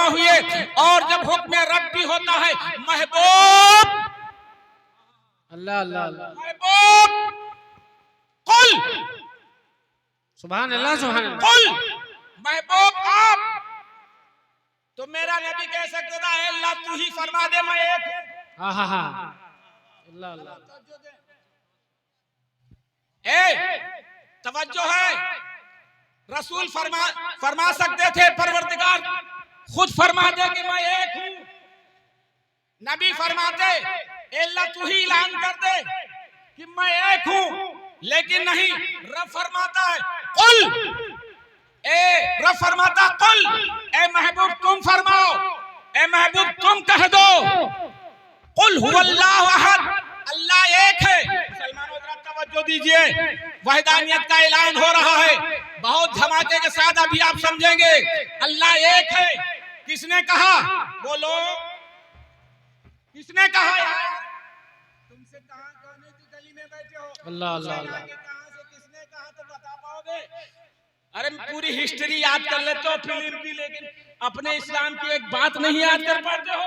जमा हुए और जब हुक्म रब्बी होता है महबूब अल्लाह अल्लाह अल्लाह महबूब कुल सुभान अल्लाह सुभान अल्लाह कुल महबूब आप तो मेरा नबी कह सकता है अल्लाह तू ही फरमा दे मैं एक हूं। हाँ हाँ हाँ अल्लाह अल्लाह तवज्जो है रसूल फरमा सकते थे परवरदिगार खुद फरमा दे कि मैं एक हूं। नबी फरमाते अल्लाह तू ही ऐलान कर दे कि मैं एक हूं, लेकिन नहीं रब फरमाता है कुल रब फरमाता कुल ए महबूब तुम फरमाओ, ए महबूब तुम कह दो कुल हुवल्लाहु अहद अल्लाह एक है। मुसलमानों जरा तवज्जो दीजिए, वहदानियत का ऐलान हो रहा है बहुत धमाके के साथ, अभी आप समझेंगे। अल्लाह एक है किसने कहा बोलो, किसने कहा यार? तुमसे कहां कोने की गली में बैठे हो अल्लाह अल्लाह अल्लाह कहां से किसने कहा तो बता पाओगे? अरे पूरी हिस्ट्री याद कर लेते हो फिल्म की, लेकिन अपने इस्लाम की एक बात नहीं याद कर पाते हो।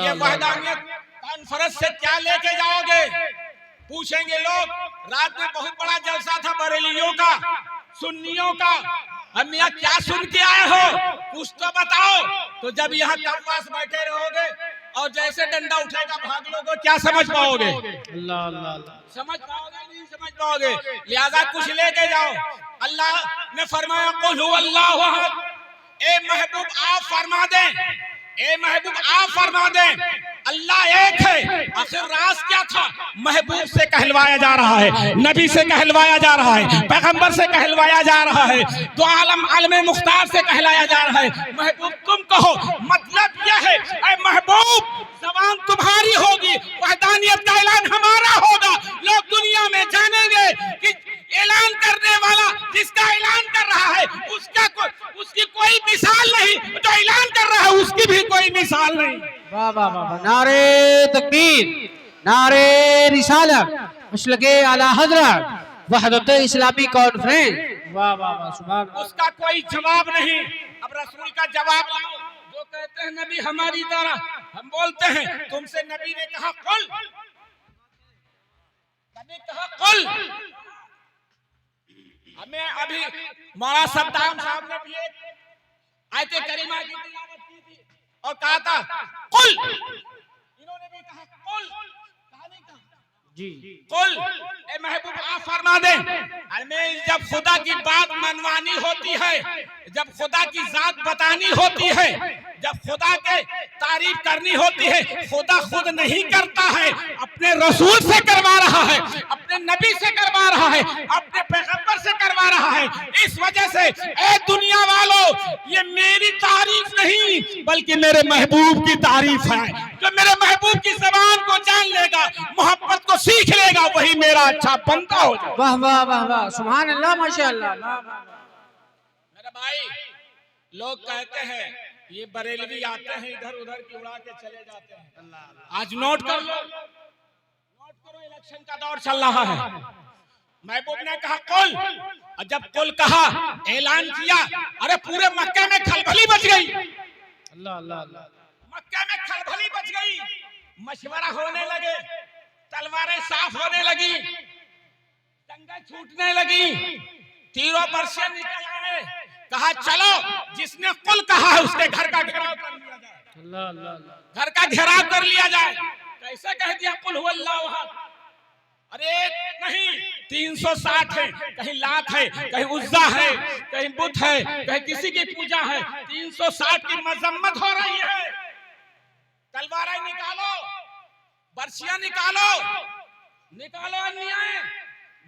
ये वहदानियत कॉन्फ्रेंस से क्या लेके जाओगे? पूछेंगे लोग रात में बहुत बड़ा जलसा था बरेलियों का सुन्नियों का, हम यहाँ क्या सुन के आए हो कुछ तो बताओ। तो जब यहाँ तमवास बैठे रहोगे और जैसे डंडा उठेगा भाग लोगे, क्या समझ पाओगे? अल्लाह अल्लाह अल्लाह समझ पाओगे नहीं समझ पाओगे, लिहाजा कुछ लेके जाओ। अल्लाह ने फरमाया कुल हुवल्लाहु अहद, ए महबूब आप फरमा दें, ए महबूब आप फरमा दें अल्लाह एक है। आखिर राज क्या था? महबूब से कहलवाया जा रहा है, नबी से कहलवाया जा रहा है, पैगंबर से कहलवाया जा रहा है, दो आलम आलम मुख्तार से कहलाया जा रहा है महबूब तुम कहो। मतलब यह है ऐ महबूब जबान तुम्हारी होगी, वहदानियत का ऐलान हमारा होगा। लोग दुनिया में जानेंगे कि ऐलान करने वाला जिसका ऐलान कर रहा है उसकी कोई मिसाल नहीं, जो ऐलान कर रहा है उसकी भी कोई मिसाल नहीं। वाह वाह वाह, नारे तकबीर, नारे रिसालत, मसलके आला हजरत वहदत इस्लामी कॉन्फ्रेंस। वाह वाह वाह सुभान अल्लाह। उसका कोई जवाब नहीं। अब रसूल का जवाब लाओ। जो कहते हैं नबी हमारी तरह, हम बोलते हैं तुमसे नबी ने कहा कुल, नबी कहा कुल। हमें अभी मौलाना सद्दाम साहब ने भी एक आयत करीमा की तिलावत की थी और कहा था कुल, इन्होंने भी कहा कुल, कहा नहीं कहा जी कुल ए महबूब आप फरमा दें। हमें जब खुदा की बात मनवानी होती है, जब खुदा की जात बतानी होती है, जब खुदा के तारीफ करनी होती है, खुदा खुद नहीं करता है, अपने रसूल से करवा रहा है, अपने नबी से करवा रहा है, अपने पैगंबर से करवा रहा है। इस वजह से ए दुनिया वालों ये मेरी तारीफ नहीं बल्कि मेरे महबूब की तारीफ है। जो मेरे महबूब की ज़बान को जान लेगा, मोहब्बत को सीख लेगा, वही मेरा अच्छा बंदा हो जाएगा। वाह वाह वाह वाह सुभान अल्लाह माशाअल्लाह। मेरे भाई लोग कहते हैं ये बरेलवी आते हैं इधर उधर की उड़ा के चले जाते हैं। आज नोट कर लो, नोट करो, इलेक्शन का दौर चल रहा है। महबूब ने कहा कुल, और जब कुल कहा ऐलान किया, अरे पूरे मक्के में खलबली मच गई। अल्लाह अल्लाह अल्लाह, मक्के में खलबली मच गई, मशवरा होने लगे, तलवारें साफ होने लगी, टंगे छूटने लगी, तीरों बरसे निकल आए। कहा चलो जिसने कुल कहा है उसके घर का घेराव कर लिया जाए। अल्लाह अल्लाह अल्लाह, घर का घेराव कर लिया जाए। कैसे कह दिया कुल हुवल्लाहु अहद? अरे नहीं 360 है, कहीं लात है, कहीं उज्जा है, कहीं बुत है, कहीं किसी की पूजा है। 360 की मजम्मत हो रही है। तलवारें निकालो, बर्शियां निकालो, निकालो अन्याय,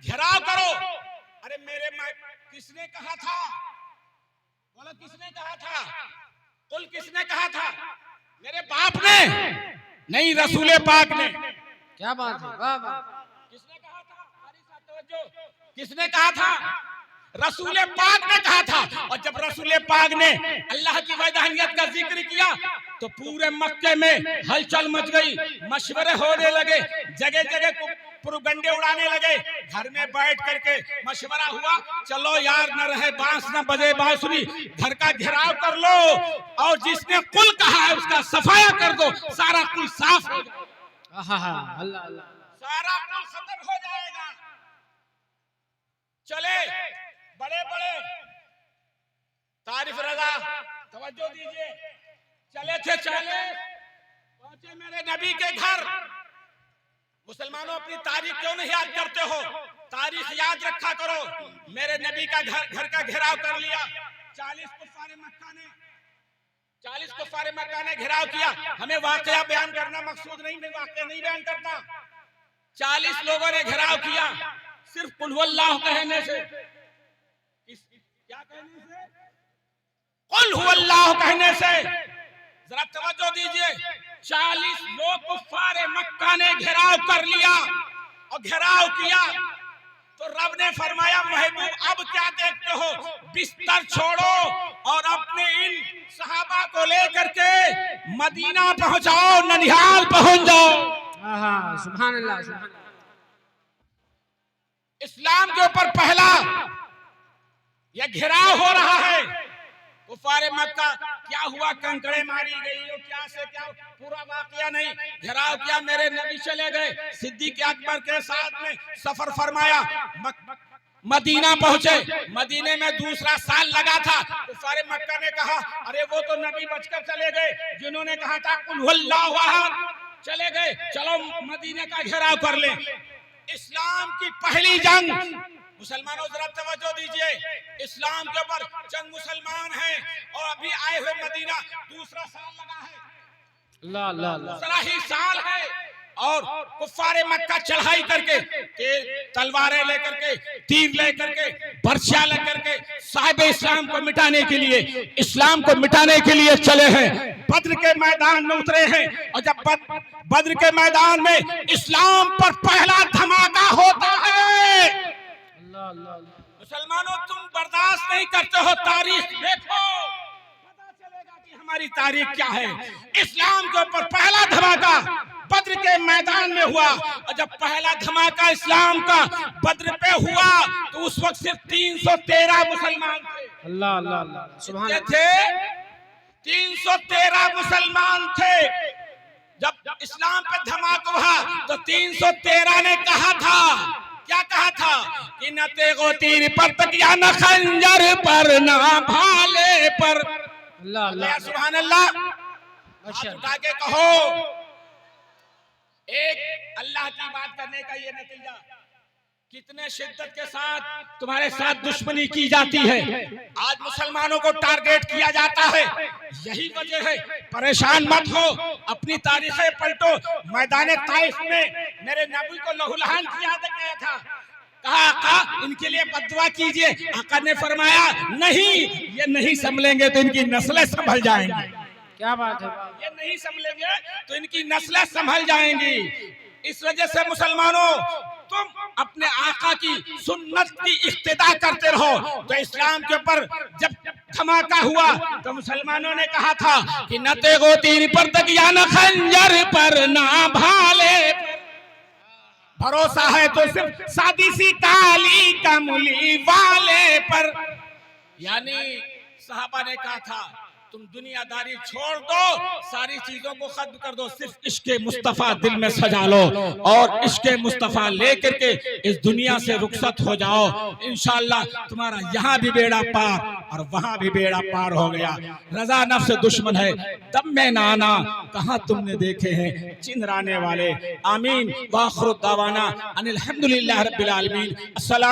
घेराव करो। अरे मेरे किसने कहा था? बोलो किसने कहा था? कुल किसने कहा था? मेरे बाप ने नहीं, रसूले पाक ने। क्या बात है, वाह वाह। किसने कहा था? हमारी साथ तवज्जो। किसने कहा था? रसूले पाक ने कहा था। और जब रसूले पाक ने अल्लाह की वहदानियत का जिक्र किया तो पूरे मक्के में हलचल मच गई, मशवरे होने लगे, जगह जगह प्रोपेगेंडे उड़ाने लगे। घर में बैठ करके मशवरा हुआ, चलो यार न रहे बांस न बजे बांसुरी, घर का घेराव कर लो और जिसने कुल कहा है उसका सफाया कर दो, सारा कुल साफ हो जाएगा, अल्लाह अल्लाह, सारा कुल खत्म हो जाएगा। चले बड़े बड़े तारिफ रजा, तवज्जो दीजिए, चले थे चले पहुंचे मेरे नबी के घर। मुसलमानों अपनी तारीख क्यों नहीं याद करते हो? तारीख याद रखा करो। मेरे नबी का घर का घेराव कर लिया। 40 कुफारे मक्का ने घेराव किया। हमें वाकया बयान करना मकसूद नहीं, मैं वाकया नहीं बयान करता। 40 लोगों ने घेराव किया सिर्फ कुल हुवल्लाह कहने से। क्या कहने से? कुल हुवल्लाह कहने से। जरा तवज्जो दीजिए, 40 लोग कुफारे मक्का ने घेराव कर लिया और घेराव किया तो रब ने फरमाया महबूब अब क्या देखते हो, बिस्तर छोड़ो और अपने इन सहाबा को लेकर के मदीना पहुंचाओ, ननिहाल पहुंच जाओ। सुभान अल्लाह, सुभान अल्लाह। इस्लाम के ऊपर पहला यह घेराव हो रहा है। कुफारे मक्का क्या हुआ, कंकड़े मारी गई हो, क्या से क्या, पूरा वाकया नहीं। घेराव किया, मेरे नबी चले गए, सिद्दीक अकबर के साथ में सफर फरमाया, मदीना पहुंचे। मदीने में दूसरा साल लगा था। कुफारे मक्का ने कहा अरे वो तो नबी बचकर चले गए जिन्होंने कहा था कुल हुवल्लाहु अहद, चले गए, चलो मदीने का घेराव कर ले। इस्लाम की पहली जंग, मुसलमानों जरा तवज्जो दीजिए, इस्लाम के ऊपर चंद मुसलमान हैं और अभी आए हुए मदीना दूसरा साल लगा है, अल्लाह अल्लाह अल्लाह, दूसरा ही साल है। और कुफारे मक्का चढ़ाई करके तलवारें लेकर के, तीर लेकर के, बर्छियां लेकर के साहिब इस्लाम को मिटाने के लिए, इस्लाम को मिटाने के लिए चले हैं। बद्र के मैदान में उतरे हैं और जब बद्र के मैदान में इस्लाम पर पहला धमाका होता है, मुसलमानों तुम बर्दाश्त नहीं करते हो, तारीख देखो पता चलेगा कि हमारी तारीख क्या है। इस्लाम के ऊपर पहला धमाका बद्र के मैदान में हुआ और जब पहला धमाका इस्लाम का बद्र पे हुआ तो उस वक्त सिर्फ 313 मुसलमान थे। अल्लाह अल्लाह अल्लाह, सुभान अल्लाह। थे 313 मुसलमान थे। जब इस्लाम पे धमाका हुआ तो 313 ने कहा था, क्या कहा था कि न तेगो तीर पर तकिया, न खंजर पर, न भाले पर। अल्लाह अल्लाह, सुभान अल्लाह। हाथ उठा के कहो, एक अल्लाह की बात करने का ये नतीजा, कितने शिद्दत के साथ तुम्हारे साथ दुश्मनी की जाती है। आज मुसलमानों को टारगेट किया जाता है, यही वजह है। परेशान मत हो, अपनी तारीखें पलटो। मैदान ताइफ में मेरे नबी को लहूलहान किया गया था, कहा आका इनके लिए बद्दुआ कीजिए। आका ने फरमाया नहीं, ये नहीं संभलेंगे तो इनकी नस्लें संभल जाएंगी। क्या बात है, ये नहीं संभलेंगे तो इनकी नस्लें संभल जाएंगी। इस वजह से मुसलमानों तुम अपने आका की सुन्नत की इक्तिदा करते रहो। तो इस्लाम के ऊपर जब धमाका हुआ तो मुसलमानों ने कहा था कि न तेगो तीर पर तकिया, न खंजर पर, न भाले पर। भरोसा है तो सिर्फ सादी सी काली कमली वाले पर। यानी सहाबा ने कहा था तुम दुनियादारी छोड़ दो, सारी चीजों को खत्म कर दो, सिर्फ इश्क़े मुस्तफा दिल में सजा लो और इश्क़े मुस्तफा लेकर के इस दुनिया से रुखसत हो जाओ। इंशाअल्लाह तुम्हारा यहाँ भी बेड़ा पार और वहाँ भी बेड़ा पार हो गया। रजा नफ्स दुश्मन है, तब में नाना कहाँ तुमने देखे हैं चिंदराने वाले। आमीन। वाखिर दावाना अनिल हम्दुलिल्लाहि रब्बिल आलमीन। अस्सलाम।